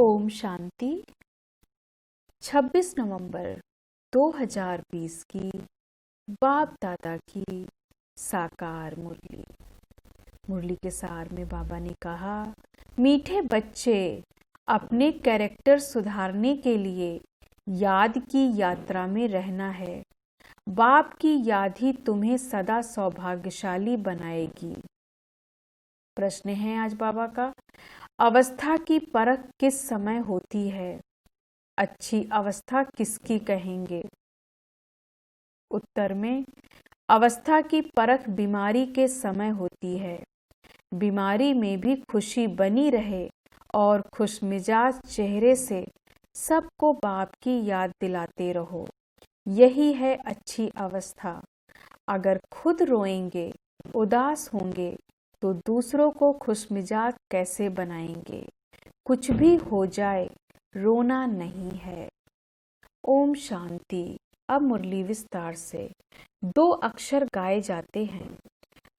ओम शांति। 26 नवंबर 2020 की बाप दादा की साकार मुरली। मुरली के सार में बाबा ने कहा, मीठे बच्चे, अपने कैरेक्टर सुधारने के लिए याद की यात्रा में रहना है। बाप की याद ही तुम्हें सदा सौभाग्यशाली बनाएगी। प्रश्न है आज बाबा का, अवस्था की परख किस समय होती है? अच्छी अवस्था किसकी कहेंगे? उत्तर में, अवस्था की परख बीमारी के समय होती है। बीमारी में भी खुशी बनी रहे और खुशमिजाज चेहरे से सबको बाप की याद दिलाते रहो, यही है अच्छी अवस्था। अगर खुद रोएंगे, उदास होंगे तो दूसरों को खुशमिजाज कैसे बनाएंगे? कुछ भी हो जाए, रोना नहीं है। ओम शांति। अब मुरली विस्तार से 2 अक्षर गाए जाते हैं,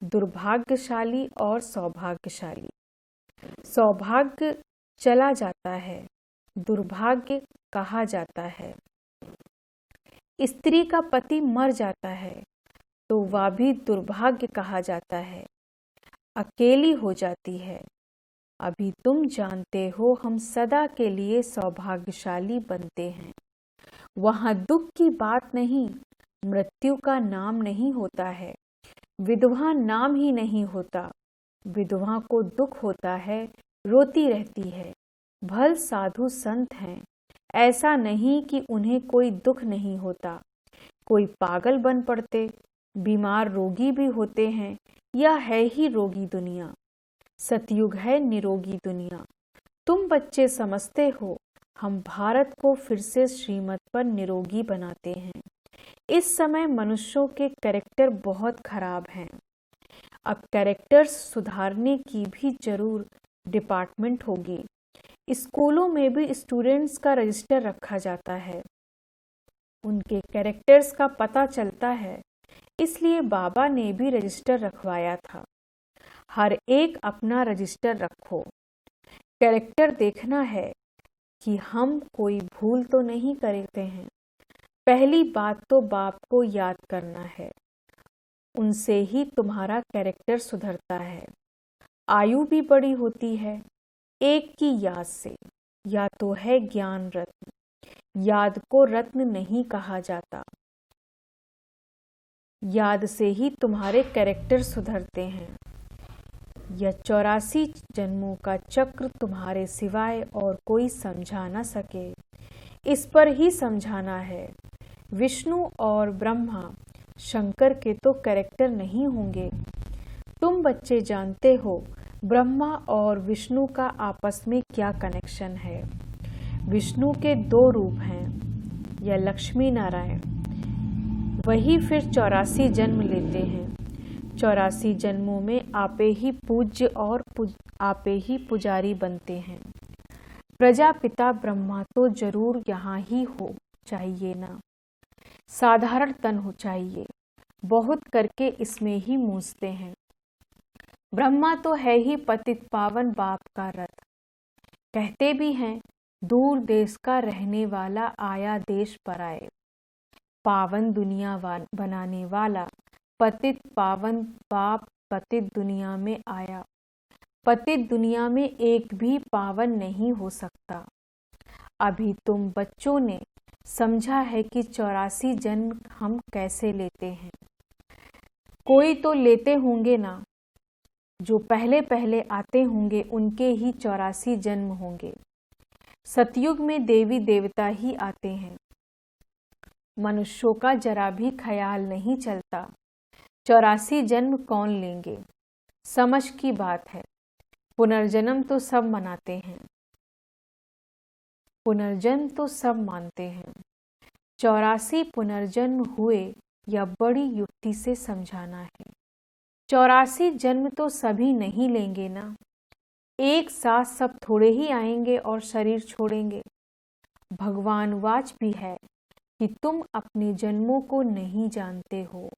दुर्भाग्यशाली और सौभाग्यशाली। सौभाग्य चला जाता है, दुर्भाग्य कहा जाता है। स्त्री का पति मर जाता है तो वह भी दुर्भाग्य कहा जाता है, अकेली हो जाती है। अभी तुम जानते हो हम सदा के लिए सौभाग्यशाली बनते हैं। वहां दुख की बात नहीं, मृत्यु का नाम नहीं होता है। विधवा नाम ही नहीं होता। विधवा को दुख होता है, रोती रहती है। भल साधु संत हैं, ऐसा नहीं कि उन्हें कोई दुख नहीं होता। कोई पागल बन पड़ते, बीमार रोगी भी होते हैं। यह है ही रोगी दुनिया। सतयुग है निरोगी दुनिया। तुम बच्चे समझते हो हम भारत को फिर से श्रीमत पर निरोगी बनाते हैं। इस समय मनुष्यों के कैरेक्टर बहुत खराब हैं। अब कैरेक्टर्स सुधारने की भी जरूर डिपार्टमेंट होगी। स्कूलों में भी स्टूडेंट्स का रजिस्टर रखा जाता है, उनके कैरेक्टर्स का पता चलता है। इसलिए बाबा ने भी रजिस्टर रखवाया था। हर एक अपना रजिस्टर रखो। कैरेक्टर देखना है कि हम कोई भूल तो नहीं करते हैं। पहली बात तो बाप को याद करना है, उनसे ही तुम्हारा कैरेक्टर सुधरता है। आयु भी बड़ी होती है एक की याद से। या तो है ज्ञान रत्न। याद को रत्न नहीं कहा जाता। याद से ही तुम्हारे कैरेक्टर सुधरते हैं। यह 84 जन्मों का चक्र तुम्हारे सिवाय और कोई समझा न सके, इस पर ही समझाना है। विष्णु और ब्रह्मा शंकर के तो कैरेक्टर नहीं होंगे। तुम बच्चे जानते हो ब्रह्मा और विष्णु का आपस में क्या कनेक्शन है। विष्णु के 2 रूप हैं, या लक्ष्मी नारायण। वही फिर 84 जन्म लेते हैं। 84 जन्मों में आपे ही पूज्य और आपे ही पुजारी बनते हैं। प्रजापिता ब्रह्मा तो जरूर यहाँ ही हो चाहिए ना। साधारण तन हो चाहिए, बहुत करके इसमें ही मूझते हैं। ब्रह्मा तो है ही पतित पावन बाप का रथ। कहते भी हैं दूर देश का रहने वाला आया देश पर आए। पावन दुनिया बनाने वाला पतित पावन बाप पतित दुनिया में आया। पतित दुनिया में एक भी पावन नहीं हो सकता। अभी तुम बच्चों ने समझा है कि 84 जन्म हम कैसे लेते हैं। कोई तो लेते होंगे ना, जो पहले पहले आते होंगे उनके ही 84 जन्म होंगे। सतयुग में देवी देवता ही आते हैं। मनुष्यों का जरा भी ख्याल नहीं चलता 84 जन्म कौन लेंगे। समझ की बात है। पुनर्जन्म तो सब मनाते हैं, पुनर्जन्म तो सब मानते हैं। 84 पुनर्जन्म हुए या बड़ी युक्ति से समझाना है। 84 जन्म तो सभी नहीं लेंगे ना। एक साथ सब थोड़े ही आएंगे और शरीर छोड़ेंगे। भगवान वाच भी है कि तुम अपने जन्मों को नहीं जानते हो।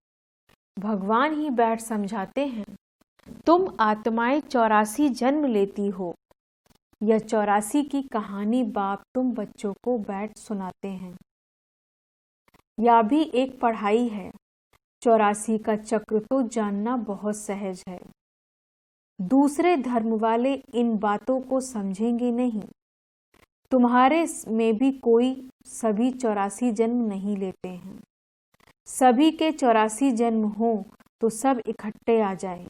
भगवान ही बैठ समझाते हैं, तुम आत्माएं 84 जन्म लेती हो। यह 84 की कहानी बाप तुम बच्चों को बैठ सुनाते हैं। यह भी एक पढ़ाई है। 84 का चक्र तो जानना बहुत सहज है। दूसरे धर्म वाले इन बातों को समझेंगे नहीं। तुम्हारे में भी कोई सभी 84 जन्म नहीं लेते हैं। सभी के 84 जन्म हो तो सब इकट्ठे आ जाएं।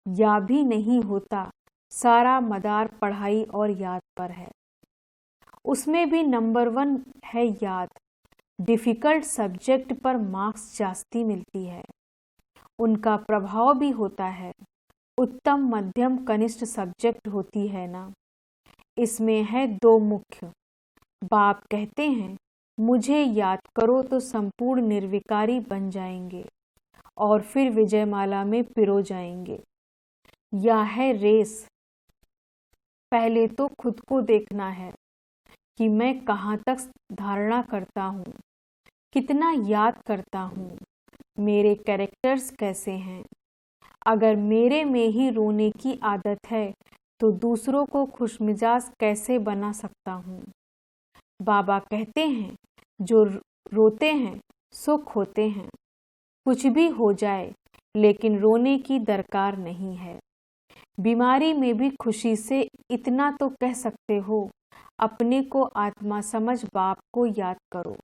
या भी नहीं होता, सारा मदार पढ़ाई और याद पर है। उसमें भी नंबर 1 है याद। डिफिकल्ट सब्जेक्ट पर मार्क्स जास्ती मिलती है। उनका प्रभाव भी होता है। उत्तम, मध्यम, कनिष्ठ सब्जेक्ट होती है ना। इसमें है 2 मुख्य। बाप कहते हैं मुझे याद करो तो संपूर्ण निर्विकारी बन जाएंगे और फिर विजयमाला में पिरो जाएंगे। यह है रेस। पहले तो खुद को देखना है कि मैं कहाँ तक धारणा करता हूँ, कितना याद करता हूँ, मेरे कैरेक्टर्स कैसे हैं। अगर मेरे में ही रोने की आदत है तो दूसरों को खुशमिजाज कैसे बना सकता हूँ। बाबा कहते हैं जो रोते हैं सो खोते हैं। कुछ भी हो जाए लेकिन रोने की दरकार नहीं है। बीमारी में भी खुशी से इतना तो कह सकते हो, अपने को आत्मा समझ बाप को याद करो।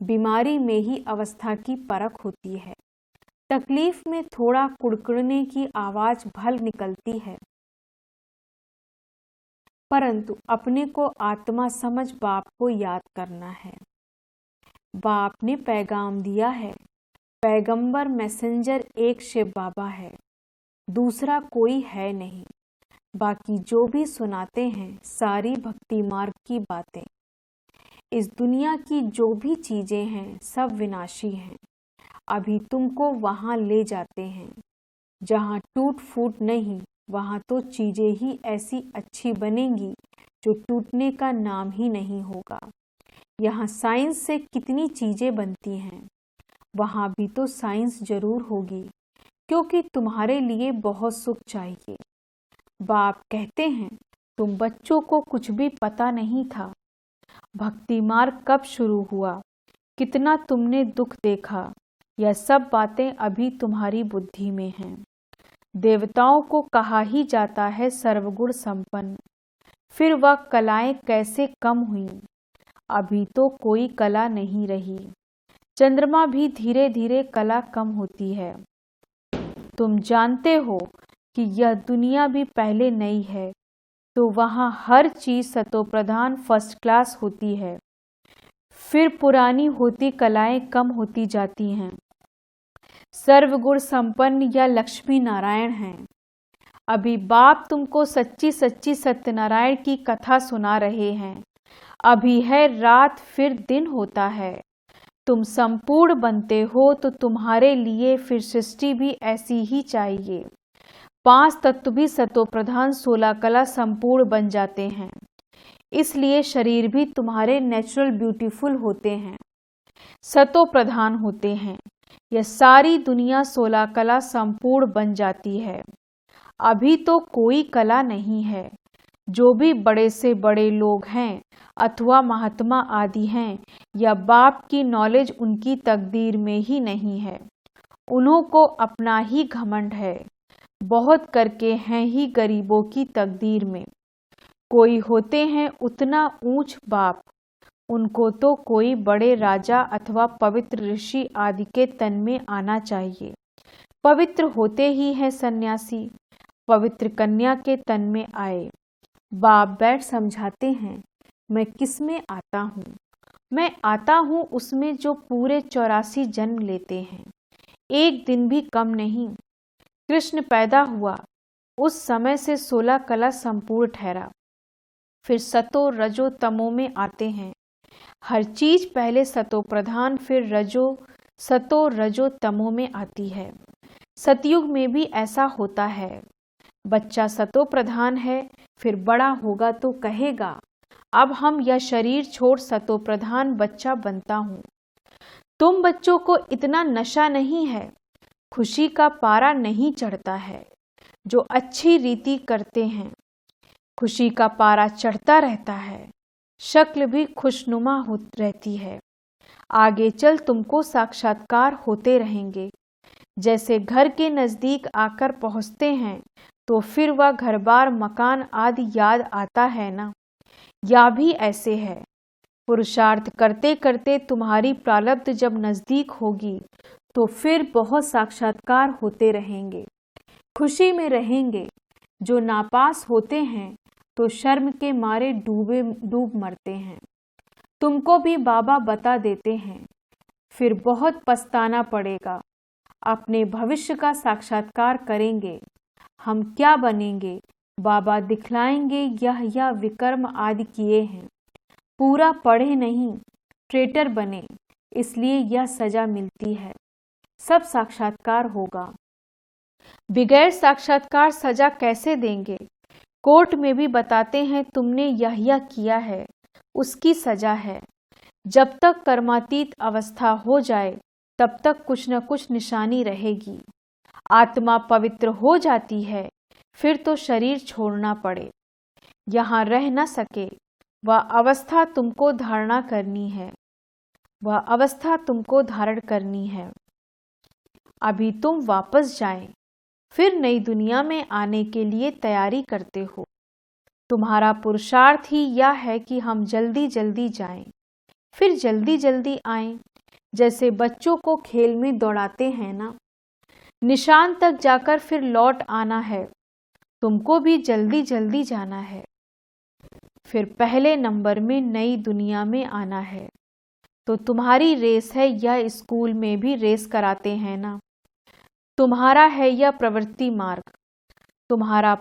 बीमारी में ही अवस्था की परख होती है। तकलीफ में थोड़ा कुड़कुड़ने की आवाज भल निकलती है, परंतु अपने को आत्मा समझ बाप को याद करना है। बाप ने पैगाम दिया है। पैगंबर मैसेंजर एक शिव बाबा है, दूसरा कोई है नहीं। बाकी जो भी सुनाते हैं सारी भक्ति मार्ग की बातें। इस दुनिया की जो भी चीजें हैं सब विनाशी हैं। अभी तुमको वहां ले जाते हैं जहां टूट फूट नहीं, वहां तो चीजें ही ऐसी अच्छी बनेंगी जो टूटने का नाम ही नहीं होगा। यहाँ साइंस से कितनी चीजें बनती हैं, वहां भी तो साइंस जरूर होगी, क्योंकि तुम्हारे लिए बहुत सुख चाहिए। बाप कहते हैं तुम बच्चों को कुछ भी पता नहीं था। भक्ति मार्ग कब शुरू हुआ, कितना तुमने दुख देखा, यह सब बातें अभी तुम्हारी बुद्धि में हैं। देवताओं को कहा ही जाता है सर्वगुण संपन्न, फिर वह कलाएं कैसे कम हुई। अभी तो कोई कला नहीं रही। चंद्रमा भी धीरे धीरे कला कम होती है। तुम जानते हो कि यह दुनिया भी पहले नई है, तो वहाँ हर चीज सतोप्रधान फर्स्ट क्लास होती है। फिर पुरानी होती कलाएं कम होती जाती हैं। सर्वगुण संपन्न या लक्ष्मी नारायण हैं। अभी बाप तुमको सच्ची सच्ची सत्यनारायण की कथा सुना रहे हैं। अभी है रात फिर दिन होता है। तुम संपूर्ण बनते हो तो तुम्हारे लिए फिर सृष्टि भी ऐसी ही चाहिए। 5 तत्व भी सतोप्रधान 16 कला संपूर्ण बन जाते हैं। इसलिए शरीर भी तुम्हारे नेचुरल ब्यूटीफुल होते हैं, सतोप्रधान होते हैं। यह सारी दुनिया 16 कला संपूर्ण बन जाती है। अभी तो कोई कला नहीं है। जो भी बड़े से बड़े लोग हैं अथवा महात्मा आदि हैं, या बाप की नॉलेज उनकी तकदीर में ही नहीं है। उन्हों को अपना ही घमंड है। बहुत करके हैं ही गरीबों की तकदीर में। कोई होते हैं उतना ऊंच बाप, उनको तो कोई बड़े राजा अथवा पवित्र ऋषि आदि के तन में आना चाहिए। पवित्र होते ही है सन्यासी, पवित्र कन्या के तन में आए। बाप बैठ समझाते हैं मैं किस में आता हूँ। मैं आता हूँ उसमें जो पूरे 84 जन्म लेते हैं, एक दिन भी कम नहीं। कृष्ण पैदा हुआ उस समय से 16 कला संपूर्ण ठहरा। फिर सतो रजो तमो में आते हैं। हर चीज पहले सतो प्रधान फिर सतो रजो तमो में आती है। सतयुग में भी ऐसा होता है। बच्चा सतो प्रधान है, फिर बड़ा होगा तो कहेगा अब हम यह शरीर छोड़ सतो प्रधान बच्चा बनता हूँ। तुम बच्चों को इतना नशा नहीं है, खुशी का पारा नहीं चढ़ता है। जो अच्छी रीति करते हैं खुशी का पारा चढ़ता रहता है, शक्ल भी खुशनुमा रहती है। आगे चल तुमको साक्षात्कार होते रहेंगे। जैसे घर के नज़दीक आकर पहुँचते हैं तो फिर वह घर बार मकान आदि याद आता है ना। या भी ऐसे है, पुरुषार्थ करते करते तुम्हारी प्रारब्ध जब नज़दीक होगी तो फिर बहुत साक्षात्कार होते रहेंगे, खुशी में रहेंगे। जो नापास होते हैं तो शर्म के मारे डूब मरते हैं। तुमको भी बाबा बता देते हैं, फिर बहुत पछताना पड़ेगा। अपने भविष्य का साक्षात्कार करेंगे। हम क्या बनेंगे बाबा दिखलाएंगे। यह विकर्म आदि किए हैं, पूरा पढ़े नहीं, ट्रेटर बने, इसलिए यह सजा मिलती है। सब साक्षात्कार होगा। बगैर साक्षात्कार सजा कैसे देंगे? कोर्ट में भी बताते हैं तुमने यह किया है, उसकी सजा है। जब तक कर्मातीत अवस्था हो जाए तब तक कुछ न कुछ निशानी रहेगी। आत्मा पवित्र हो जाती है फिर तो शरीर छोड़ना पड़े, यहाँ रह न सके, वह अवस्था तुमको धारणा करनी है, वह अवस्था तुमको धारण करनी है। अभी तुम वापस जाएं, फिर नई दुनिया में आने के लिए तैयारी करते हो। तुम्हारा पुरुषार्थ ही यह है कि हम जल्दी जल्दी जाएं, फिर जल्दी जल्दी आएं। जैसे बच्चों को खेल में दौड़ाते हैं ना, निशान तक जाकर फिर लौट आना है। तुमको भी जल्दी जल्दी जाना है, फिर पहले नंबर में नई दुनिया में आना है। तो तुम्हारी रेस है, यह स्कूल में भी रेस कराते हैं ना। तुम्हारा है यह प्रवृत्ति मार्ग। तुम्हारा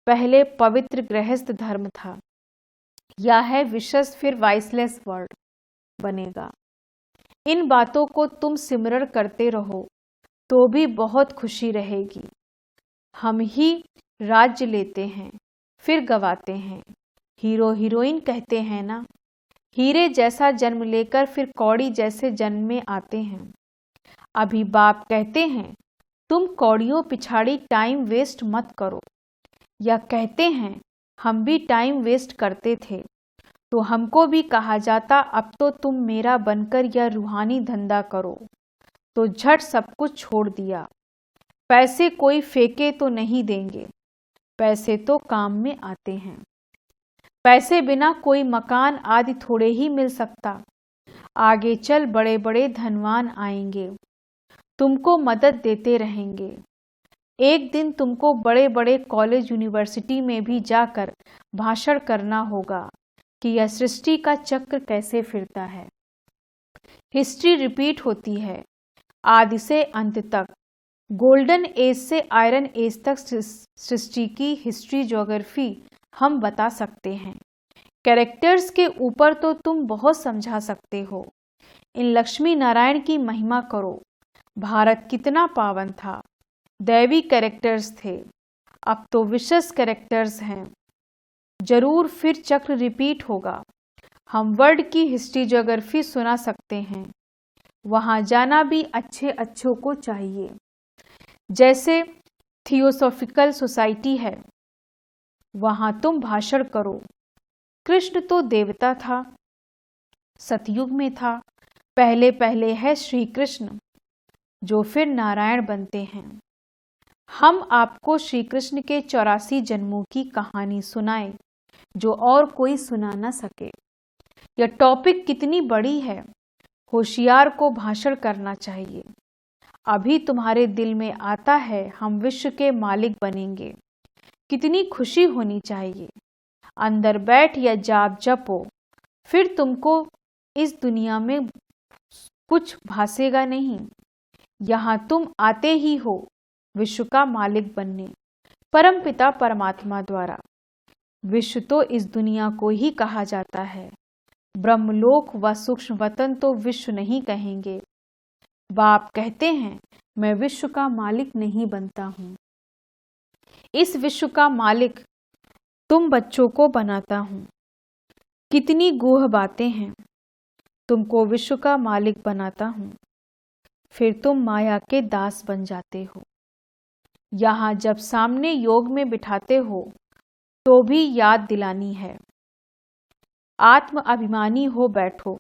पहले पवित्र गृहस्थ धर्म था, यह है विशेष फिर वाइसलेस वर्ल्ड बनेगा। इन बातों को तुम सिमरण करते रहो तो भी बहुत खुशी रहेगी। हम ही राज्य लेते हैं फिर गवाते हैं। हीरो हीरोइन कहते हैं ना, हीरे जैसा जन्म लेकर फिर कौड़ी जैसे जन्म में आते हैं। अभी बाप कहते हैं तुम कौड़ियों पिछाड़ी टाइम वेस्ट मत करो, या कहते हैं हम भी टाइम वेस्ट करते थे तो हमको भी कहा जाता अब तो तुम मेरा बनकर या रूहानी धंधा करो, तो झट सब कुछ छोड़ दिया। पैसे कोई फेंके तो नहीं देंगे, पैसे तो काम में आते हैं। पैसे बिना कोई मकान आदि थोड़े ही मिल सकता। आगे चल बड़े बड़े धनवान आएंगे, तुमको मदद देते रहेंगे। एक दिन तुमको बड़े बड़े कॉलेज यूनिवर्सिटी में भी जाकर भाषण करना होगा कि यह सृष्टि का चक्र कैसे फिरता है। हिस्ट्री रिपीट होती है आदि से अंत तक। गोल्डन एज से आयरन एज तक सृष्टि की हिस्ट्री ज्योग्राफी हम बता सकते हैं। कैरेक्टर्स के ऊपर तो तुम बहुत समझा सकते हो। इन लक्ष्मी नारायण की महिमा करो। भारत कितना पावन था, दैवी कैरेक्टर्स थे, अब तो विशेष कैरेक्टर्स हैं। जरूर फिर चक्र रिपीट होगा। हम वर्ल्ड की हिस्ट्री ज्योग्राफी सुना सकते हैं, वहाँ जाना भी अच्छों को चाहिए। जैसे थियोसॉफिकल सोसाइटी है, वहाँ तुम भाषण करो। कृष्ण तो देवता था, सतयुग में था, पहले है श्री कृष्ण जो फिर नारायण बनते हैं। हम आपको श्री कृष्ण के 84 जन्मों की कहानी सुनाएं जो और कोई सुना न सके। यह टॉपिक कितनी बड़ी है, होशियार को भाषण करना चाहिए। अभी तुम्हारे दिल में आता है हम विश्व के मालिक बनेंगे, कितनी खुशी होनी चाहिए। अंदर बैठ या जाप जपो, फिर तुमको इस दुनिया में कुछ भासेगा नहीं। यहाँ तुम आते ही हो विश्व का मालिक बनने, परमपिता परमात्मा द्वारा। विश्व तो इस दुनिया को ही कहा जाता है, ब्रह्मलोक व सूक्ष्म वतन तो विश्व नहीं कहेंगे। बाप कहते हैं मैं विश्व का मालिक नहीं बनता हूँ, इस विश्व का मालिक तुम बच्चों को बनाता हूँ। कितनी गूढ़ बातें हैं, तुमको विश्व का मालिक बनाता हूँ, फिर तुम माया के दास बन जाते हो। यहाँ जब सामने योग में बिठाते हो तो भी याद दिलानी है। आत्म अभिमानी हो बैठो,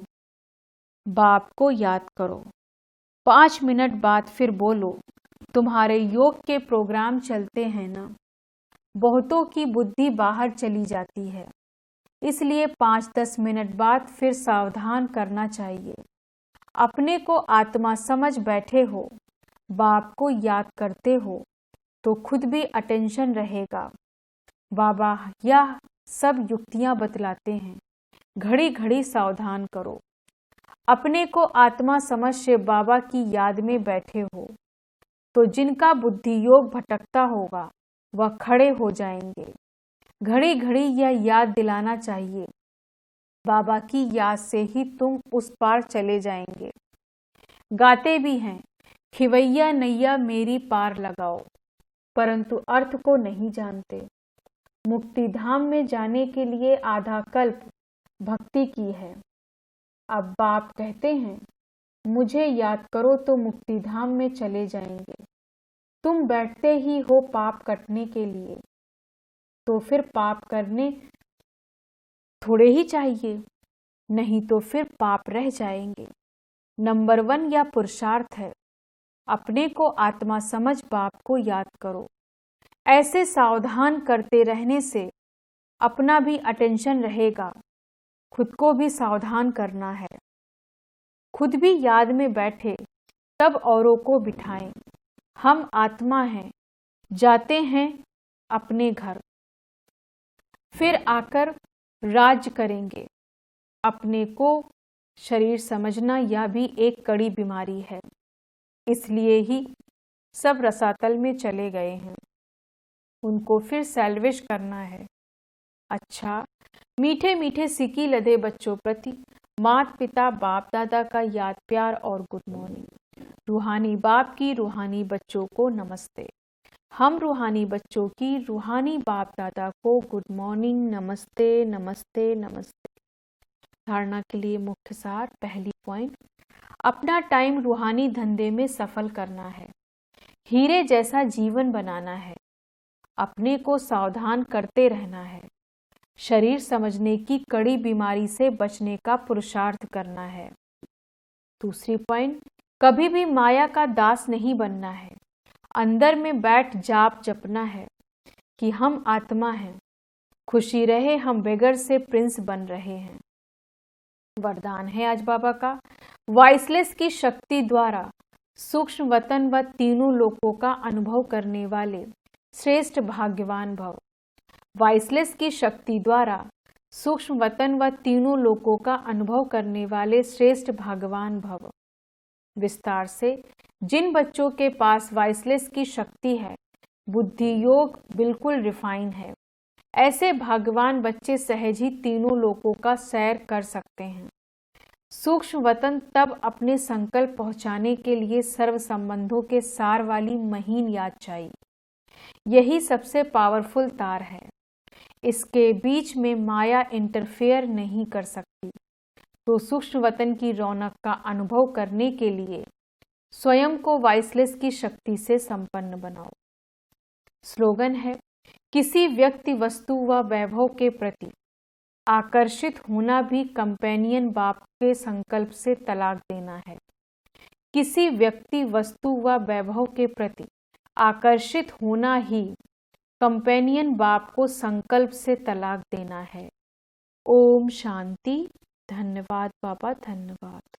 बाप को याद करो। 5 मिनट बाद फिर बोलो, तुम्हारे योग के प्रोग्राम चलते हैं ना। बहुतों की बुद्धि बाहर चली जाती है, इसलिए 5-10 मिनट बाद फिर सावधान करना चाहिए। अपने को आत्मा समझ बैठे हो, बाप को याद करते हो, तो खुद भी अटेंशन रहेगा। बाबा यह सब युक्तियां बतलाते हैं, घड़ी घड़ी सावधान करो। अपने को आत्मा समझ से बाबा की याद में बैठे हो, तो जिनका बुद्धि योग भटकता होगा वह खड़े हो जाएंगे। घड़ी घड़ी यह याद दिलाना चाहिए, बाबा की याद से ही तुम उस पार चले जाएंगे। गाते भी हैं, खिवैया नैया मेरी पार लगाओ, परंतु अर्थ को नहीं जानते। मुक्ति धाम में जाने के लिए आधा कल्प भक्ति की है। अब बाप कहते हैं, मुझे याद करो तो मुक्ति धाम में चले जाएंगे। तुम बैठते ही हो पाप कटने के लिए, तो फिर पाप करने थोड़े ही चाहिए, नहीं तो फिर पाप रह जाएंगे। नंबर 1 यह पुरुषार्थ है, अपने को आत्मा समझ बाप को याद करो। ऐसे सावधान करते रहने से अपना भी अटेंशन रहेगा, खुद को भी सावधान करना है। खुद भी याद में बैठे तब औरों को बिठाएं। हम आत्मा हैं, जाते हैं अपने घर, फिर आकर राज्य करेंगे। अपने को शरीर समझना यह भी एक कड़ी बीमारी है, इसलिए ही सब रसातल में चले गए हैं। उनको फिर सैल्वेज करना है। अच्छा, मीठे मीठे सिक्की लदे बच्चों प्रति माता पिता बाप दादा का याद प्यार और गुड मॉर्निंग। रूहानी बाप की रूहानी बच्चों को नमस्ते। हम रूहानी बच्चों की रूहानी बाप दादा को गुड मॉर्निंग, नमस्ते नमस्ते नमस्ते। धारणा के लिए मुख्य सार। पहली पॉइंट, अपना टाइम रूहानी धंधे में सफल करना है, हीरे जैसा जीवन बनाना है, अपने को सावधान करते रहना है, शरीर समझने की कड़ी बीमारी से बचने का पुरुषार्थ करना है। दूसरी पॉइंट, कभी भी माया का दास नहीं बनना है, अंदर में बैठ जाप जपना है कि हम आत्मा हैं, खुशी रहे हम बेगर से प्रिंस बन रहे हैं। वरदान है आज बाबा का, वॉइसलेस की शक्ति द्वारा सूक्ष्म वतन व तीनों लोकों का अनुभव करने वाले श्रेष्ठ भाग्यवान भव। वॉइसलेस की शक्ति द्वारा सूक्ष्म वतन व तीनों लोकों का अनुभव करने वाले श्रेष्ठ भाग्यवान भव। विस्तार से, जिन बच्चों के पास वॉइसलेस की शक्ति है, बुद्धि योग बिल्कुल रिफाइन है, ऐसे भाग्यवान बच्चे सहज ही तीनों लोकों का सैर कर सकते हैं। सूक्ष्म वतन तब अपने संकल्प पहुंचाने के लिए सर्व संबंधों के सार वाली महीन याद चाहिए। यही सबसे पावरफुल तार है, इसके बीच में माया इंटरफेयर नहीं कर सकती। तो सूक्ष्म वतन की रौनक का अनुभव करने के लिए स्वयं को वॉइसलेस की शक्ति से संपन्न बनाओ। स्लोगन है, किसी व्यक्ति वस्तु व वैभव के प्रति आकर्षित होना भी कंपेनियन बाप के संकल्प से तलाक देना है। किसी व्यक्ति वस्तु व वैभव के प्रति आकर्षित होना ही कंपेनियन बाप को संकल्प से तलाक देना है। ओम शांति। धन्यवाद बाबा, धन्यवाद।